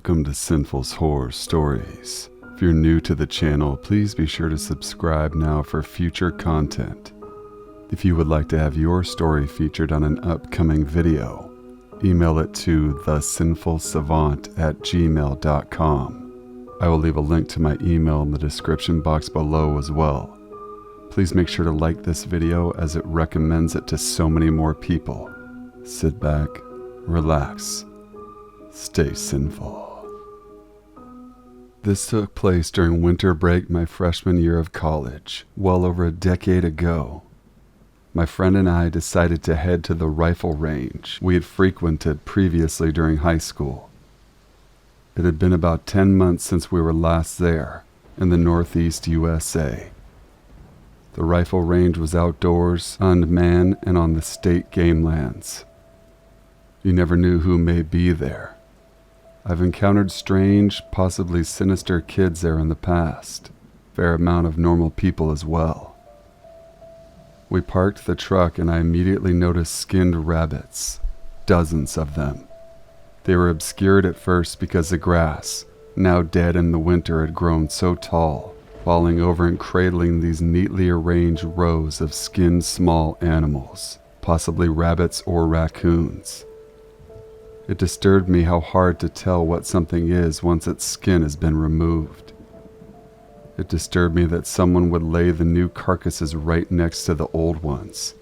Welcome to Sinful's Horror Stories. If you're new to the channel, please be sure to subscribe now for future content. If you would like to have your story featured on an upcoming video, email it to thesinfulsavant@gmail.com. I will leave a link to my email in the description box below as well. Please make sure to like this video as it recommends it to so many more people. Sit back, relax, stay sinful. This took place during winter break my freshman year of college, well over a decade ago. My friend and I decided to head to the rifle range we had frequented previously during high school. It had been about 10 months since we were last there, in the Northeast USA. The rifle range was outdoors, unmanned, and on the state game lands. You never knew who may be there. I've encountered strange, possibly sinister kids there in the past, fair amount of normal people as well. We parked the truck and I immediately noticed skinned rabbits, dozens of them. They were obscured at first because the grass, now dead in the winter, had grown so tall, falling over and cradling these neatly arranged rows of skinned small animals, possibly rabbits or raccoons. It disturbed me how hard to tell what something is once its skin has been removed. It disturbed me that someone would lay the new carcasses right next to the old ones.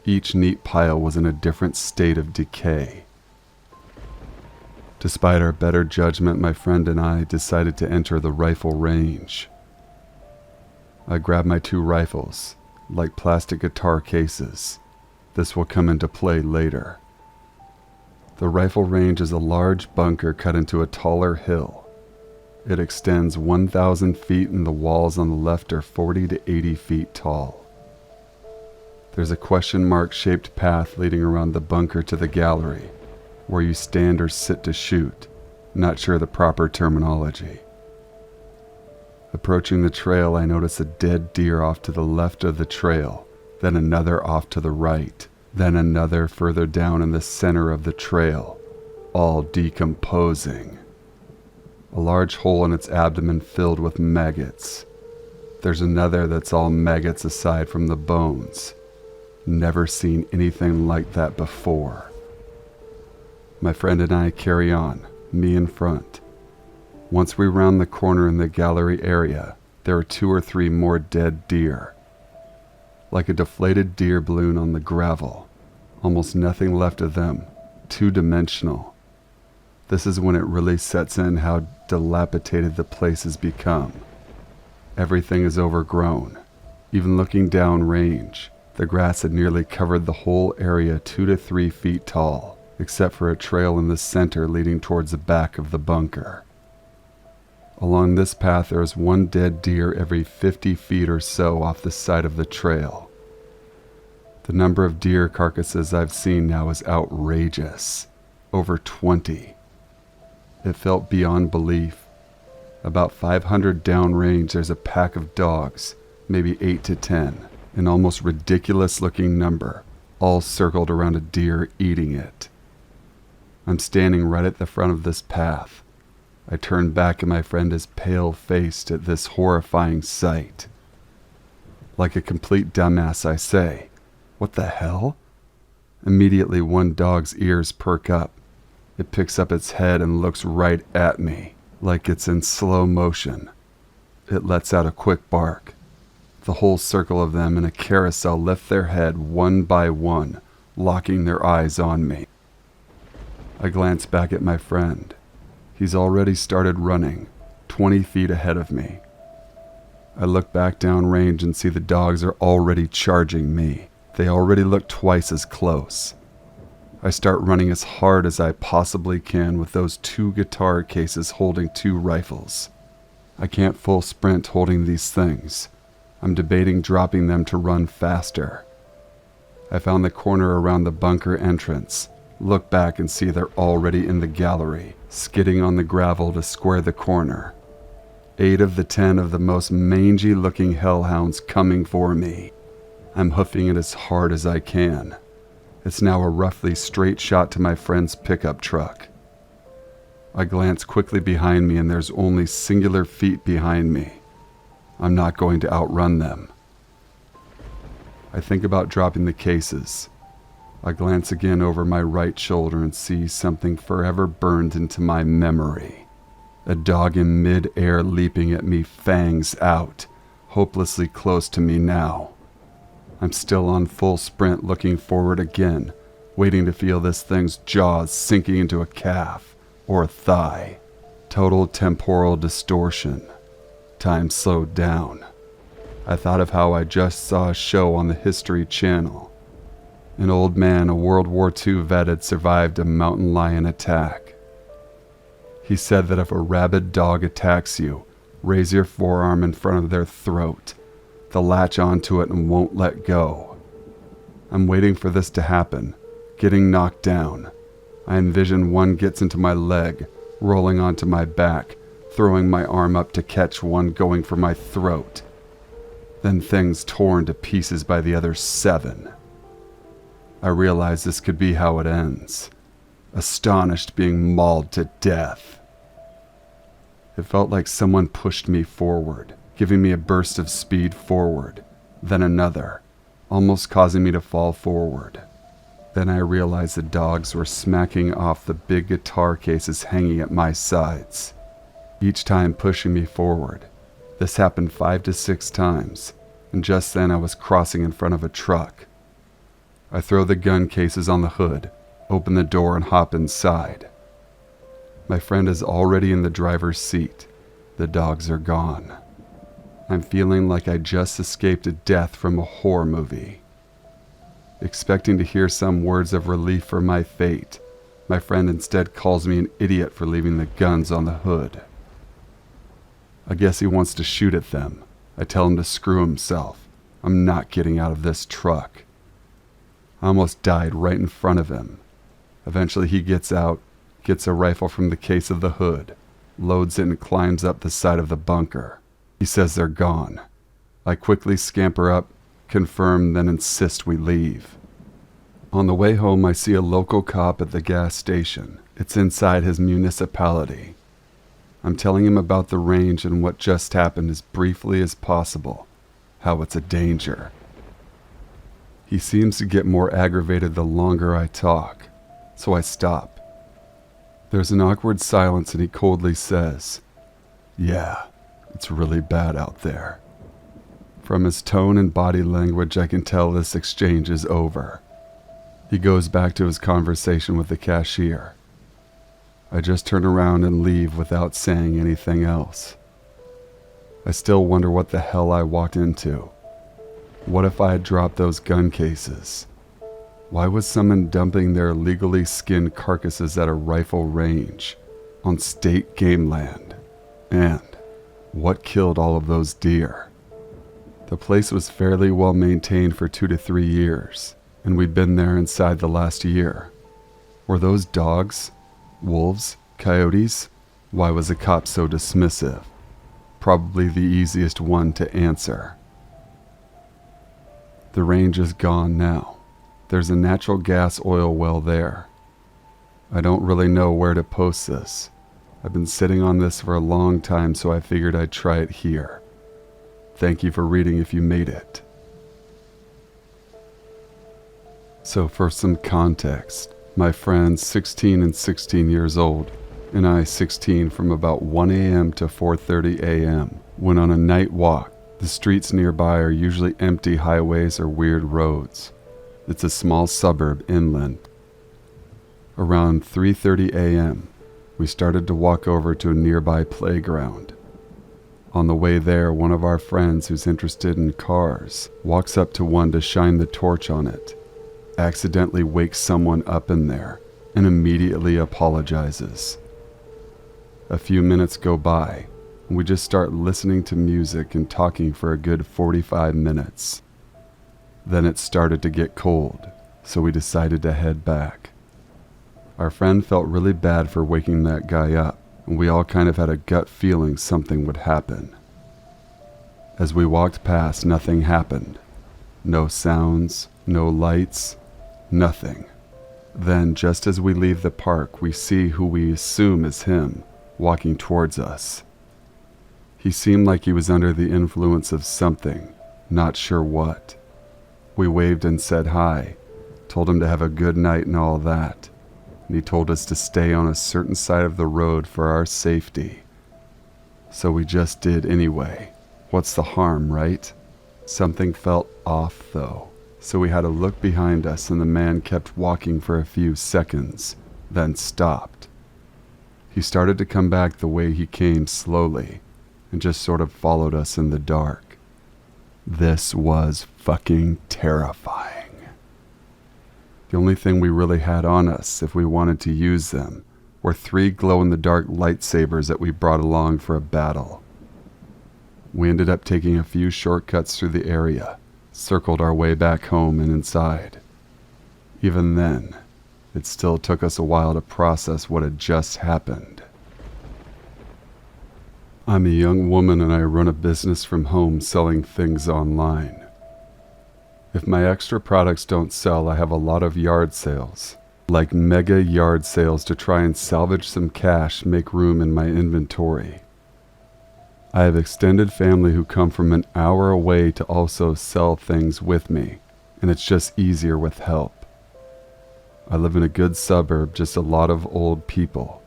Each neat pile was in a different state of decay. Despite our better judgment, my friend and I decided to enter the rifle range. I grabbed my 2 rifles, like plastic guitar cases. This will come into play later. The rifle range is a large bunker cut into a taller hill. It extends 1,000 feet and the walls on the left are 40 to 80 feet tall. There's a question mark shaped path leading around the bunker to the gallery, where you stand or sit to shoot. Not sure the proper terminology. Approaching the trail, I notice a dead deer off to the left of the trail, then another off to the right, then another further down in the center of the trail, all decomposing. A large hole in its abdomen filled with maggots. There's another that's all maggots aside from the bones. Never seen anything like that before. My friend and I carry on, me in front. Once we round the corner in the gallery area, there are 2 or 3 more dead deer. Like a deflated deer balloon on the gravel, almost nothing left of them, 2-dimensional. This is when it really sets in how dilapidated the place has become. Everything is overgrown. Even looking down range, the grass had nearly covered the whole area 2 to 3 feet tall, except for a trail in the center leading towards the back of the bunker. Along this path there is 1 dead deer every 50 feet or so off the side of the trail. The number of deer carcasses I've seen now is outrageous. Over 20. It felt beyond belief. About 500 downrange there's a pack of dogs, maybe 8 to 10, an almost ridiculous looking number, all circled around a deer eating it. I'm standing right at the front of this path. I turn back and my friend is pale-faced at this horrifying sight. Like a complete dumbass, I say, "What the hell?" Immediately, one dog's ears perk up. It picks up its head and looks right at me, like it's in slow motion. It lets out a quick bark. The whole circle of them in a carousel lift their head one by one, locking their eyes on me. I glance back at my friend. He's already started running, 20 feet ahead of me. I look back downrange and see the dogs are already charging me. They already look twice as close. I start running as hard as I possibly can with those 2 guitar cases holding 2 rifles. I can't full sprint holding these things. I'm debating dropping them to run faster. I found the corner around the bunker entrance. Look back and see they're already in the gallery, skidding on the gravel to square the corner. 8 of the 10 of the most mangy-looking hellhounds coming for me. I'm hoofing it as hard as I can. It's now a roughly straight shot to my friend's pickup truck. I glance quickly behind me and there's only singular feet behind me. I'm not going to outrun them. I think about dropping the cases. I glance again over my right shoulder and see something forever burned into my memory. A dog in mid-air leaping at me, fangs out, hopelessly close to me now. I'm still on full sprint, looking forward again, waiting to feel this thing's jaws sinking into a calf or a thigh. Total temporal distortion. Time slowed down. I thought of how I just saw a show on the History Channel. An old man, a World War II vet, had survived a mountain lion attack. He said that if a rabid dog attacks you, raise your forearm in front of their throat. They'll latch onto it and won't let go. I'm waiting for this to happen, getting knocked down. I envision one gets into my leg, rolling onto my back, throwing my arm up to catch one going for my throat. Then things torn to pieces by the other 7. I realize this could be how it ends. Astonished, being mauled to death. It felt like someone pushed me forward, giving me a burst of speed forward, then another, almost causing me to fall forward. Then I realized the dogs were smacking off the big guitar cases hanging at my sides, each time pushing me forward. This happened 5 to 6 times, and just then I was crossing in front of a truck. I throw the gun cases on the hood, open the door and hop inside. My friend is already in the driver's seat. The dogs are gone. I'm feeling like I just escaped a death from a horror movie. Expecting to hear some words of relief for my fate, my friend instead calls me an idiot for leaving the guns on the hood. I guess he wants to shoot at them. I tell him to screw himself. I'm not getting out of this truck. I almost died right in front of him. Eventually he gets out, gets a rifle from the case of the hood, loads it and climbs up the side of the bunker. He says they're gone. I quickly scamper up, confirm, then insist we leave. On the way home, I see a local cop at the gas station. It's inside his municipality. I'm telling him about the range and what just happened as briefly as possible, how it's a danger. He seems to get more aggravated the longer I talk, so I stop. There's an awkward silence and he coldly says, "Yeah, it's really bad out there." From his tone and body language, I can tell this exchange is over. He goes back to his conversation with the cashier. I just turn around and leave without saying anything else. I still wonder what the hell I walked into. What if I had dropped those gun cases? Why was someone dumping their illegally skinned carcasses at a rifle range on state game land? And what killed all of those deer? The place was fairly well maintained for 2 to 3 years, and we'd been there inside the last year. Were those dogs? Wolves? Coyotes? Why was the cop so dismissive? Probably the easiest one to answer. The range is gone now. There's a natural gas oil well there. I don't really know where to post this. I've been sitting on this for a long time, so I figured I'd try it here. Thank you for reading if you made it. So for some context, my friends 16 and 16 years old, and I 16 from about 1 a.m. to 4:30 a.m. went on a night walk. The streets nearby are usually empty highways or weird roads. It's a small suburb inland. Around 3:30 a.m., we started to walk over to a nearby playground. On the way there, one of our friends who's interested in cars walks up to one to shine the torch on it, accidentally wakes someone up in there, and immediately apologizes. A few minutes go by, and we just start listening to music and talking for a good 45 minutes. Then it started to get cold, so we decided to head back. Our friend felt really bad for waking that guy up, and we all kind of had a gut feeling something would happen. As we walked past, nothing happened. No sounds, no lights, nothing. Then, just as we leave the park, we see who we assume is him, walking towards us. He seemed like he was under the influence of something, not sure what. We waved and said hi, told him to have a good night and all that, and he told us to stay on a certain side of the road for our safety. So we just did anyway. What's the harm, right? Something felt off though, so we had a look behind us and the man kept walking for a few seconds, then stopped. He started to come back the way he came slowly, and just sort of followed us in the dark. This was fucking terrifying. The only thing we really had on us, if we wanted to use them, were 3 glow-in-the-dark lightsabers that we brought along for a battle. We ended up taking a few shortcuts through the area, circled our way back home and inside. Even then, it still took us a while to process what had just happened. I'm a young woman and I run a business from home selling things online. If my extra products don't sell, I have a lot of yard sales, like mega yard sales to try and salvage some cash, make room in my inventory. I have extended family who come from an hour away to also sell things with me, and it's just easier with help. I live in a good suburb, just a lot of old people.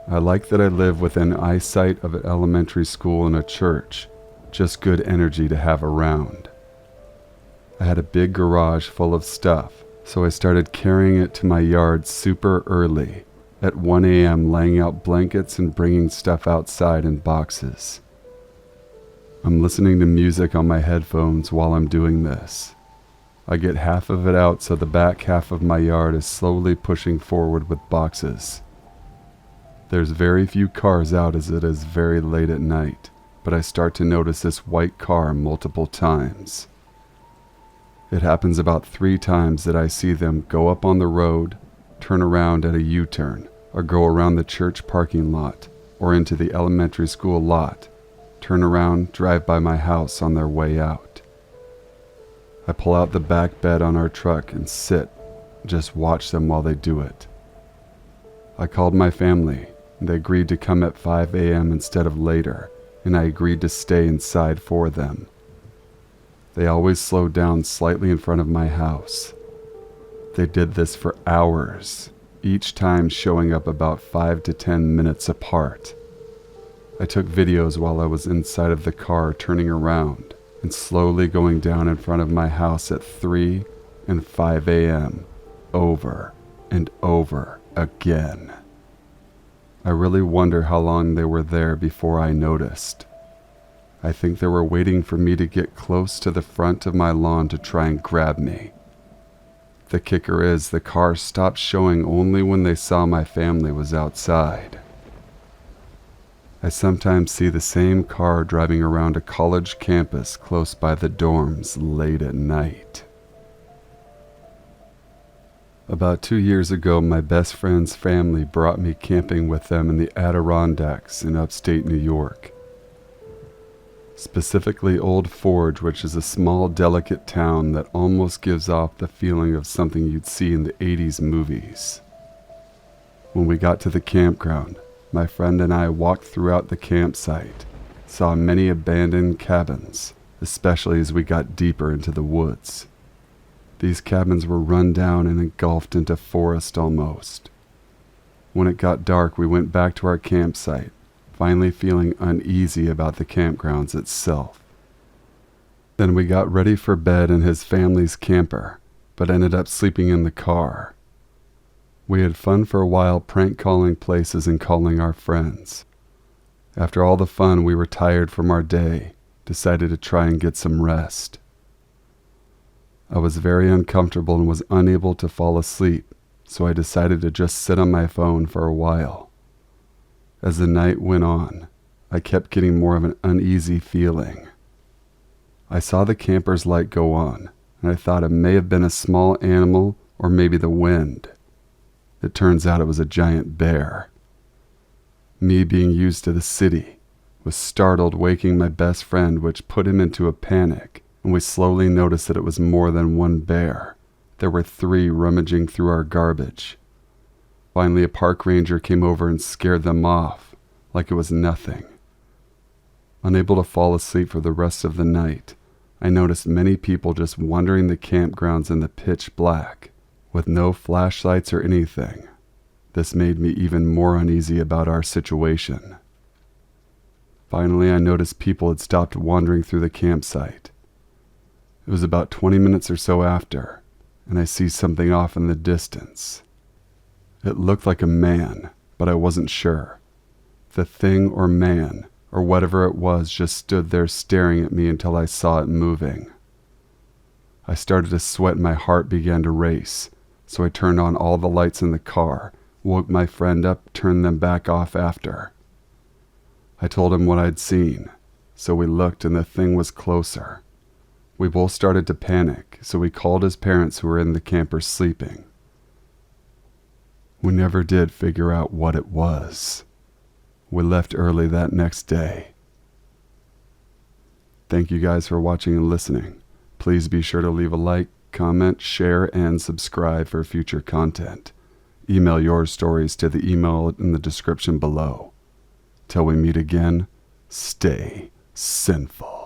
I like that I live within eyesight of an elementary school and a church, just good energy to have around. I had a big garage full of stuff, so I started carrying it to my yard super early, at 1 a.m. laying out blankets and bringing stuff outside in boxes. I'm listening to music on my headphones while I'm doing this. I get half of it out so the back half of my yard is slowly pushing forward with boxes. There's very few cars out as it is very late at night, but I start to notice this white car multiple times. It happens about 3 times that I see them go up on the road, turn around at a U-turn, or go around the church parking lot, or into the elementary school lot, turn around, drive by my house on their way out. I pull out the back bed on our truck and sit, just watch them while they do it. I called my family, and they agreed to come at 5 a.m. instead of later, and I agreed to stay inside for them. They always slowed down slightly in front of my house. They did this for hours, each time showing up about 5 to 10 minutes apart. I took videos while I was inside of the car turning around and slowly going down in front of my house at 3 and 5 a.m. over and over again. I really wonder how long they were there before I noticed. I think they were waiting for me to get close to the front of my lawn to try and grab me. The kicker is the car stopped showing only when they saw my family was outside. I sometimes see the same car driving around a college campus close by the dorms late at night. About 2 years ago, my best friend's family brought me camping with them in the Adirondacks in upstate New York. Specifically Old Forge, which is a small, delicate town that almost gives off the feeling of something you'd see in the 80s movies. When we got to the campground, my friend and I walked throughout the campsite, saw many abandoned cabins, especially as we got deeper into the woods. These cabins were run down and engulfed into forest almost. When it got dark, we went back to our campsite, finally feeling uneasy about the campgrounds itself. Then we got ready for bed in his family's camper, but ended up sleeping in the car. We had fun for a while prank calling places and calling our friends. After all the fun, we were tired from our day, decided to try and get some rest. I was very uncomfortable and was unable to fall asleep, so I decided to just sit on my phone for a while. As the night went on, I kept getting more of an uneasy feeling. I saw the camper's light go on, and I thought it may have been a small animal or maybe the wind. It turns out it was a giant bear. Me, being used to the city, was startled, waking my best friend, which put him into a panic, and we slowly noticed that it was more than one bear. there were 3 rummaging through our garbage. Finally, a park ranger came over and scared them off, like it was nothing. Unable to fall asleep for the rest of the night, I noticed many people just wandering the campgrounds in the pitch black, with no flashlights or anything. This made me even more uneasy about our situation. Finally, I noticed people had stopped wandering through the campsite. It was about 20 minutes or so after, and I see something off in the distance. It looked like a man, but I wasn't sure. The thing or man, or whatever it was, just stood there staring at me until I saw it moving. I started to sweat and my heart began to race, so I turned on all the lights in the car, woke my friend up, turned them back off after. I told him what I'd seen, so we looked and the thing was closer. We both started to panic, so we called his parents who were in the camper sleeping. We never did figure out what it was. We left early that next day. Thank you guys for watching and listening. Please be sure to leave a like, comment, share, and subscribe for future content. Email your stories to the email in the description below. Till we meet again, stay sinful.